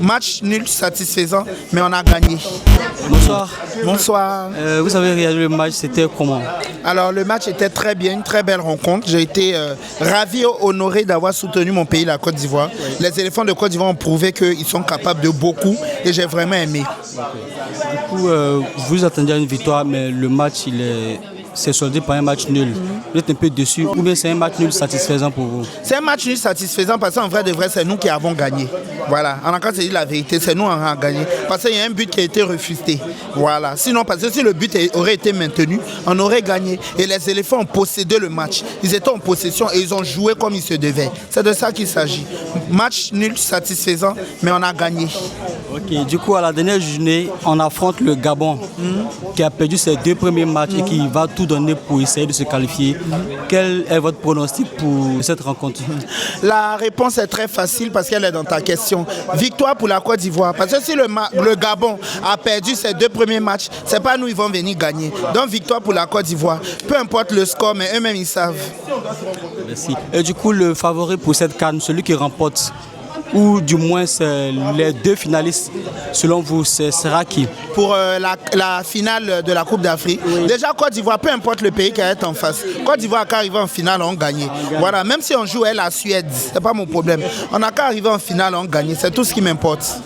Match nul satisfaisant, mais on a gagné. Bonsoir. Bonsoir. Vous avez regardé le match, c'était comment? Alors le match était très bien, une très belle rencontre. J'ai été ravi et honoré d'avoir soutenu mon pays, la Côte d'Ivoire. Les éléphants de Côte d'Ivoire ont prouvé qu'ils sont capables de beaucoup et j'ai vraiment aimé. Du coup, vous attendiez à une victoire, mais le match, c'est soldé par un match nul. Vous êtes un peu déçu ou bien c'est un match nul satisfaisant pour vous? C'est un match nul satisfaisant parce qu'en vrai de vrai, c'est nous qui avons gagné. Voilà, on a quand dit la vérité, c'est nous qui avons gagné. Parce qu'il y a un but qui a été refusé. Voilà, sinon, parce que si le but aurait été maintenu, on aurait gagné. Et les éléphants ont possédé le match. Ils étaient en possession et ils ont joué comme il se devait. C'est de ça qu'il s'agit. Match nul satisfaisant, mais on a gagné. Ok, du coup, à la dernière journée, on affronte le Gabon qui a perdu ses 2 premiers matchs et qui va tout donner pour essayer de se qualifier. Quel est votre pronostic pour cette rencontre? La réponse est très facile parce qu'elle est dans ta question. Victoire pour la Côte d'Ivoire. Parce que si le Gabon a perdu ses 2 premiers matchs, c'est pas nous, ils vont venir gagner. Donc victoire pour la Côte d'Ivoire. Peu importe le score, mais eux-mêmes, ils savent. Merci. Et du coup, le favori pour cette CAN, celui qui remporte, ou du moins les 2 finalistes, selon vous, ce sera qui? Pour la finale de la Coupe d'Afrique. Oui. Déjà, Côte d'Ivoire, peu importe le pays qui est en face. Côte d'Ivoire, quand arrive en finale, on gagne. Voilà, même si on joue à la Suède, c'est pas mon problème. On n'a qu'à arriver en finale, on gagne. C'est tout ce qui m'importe.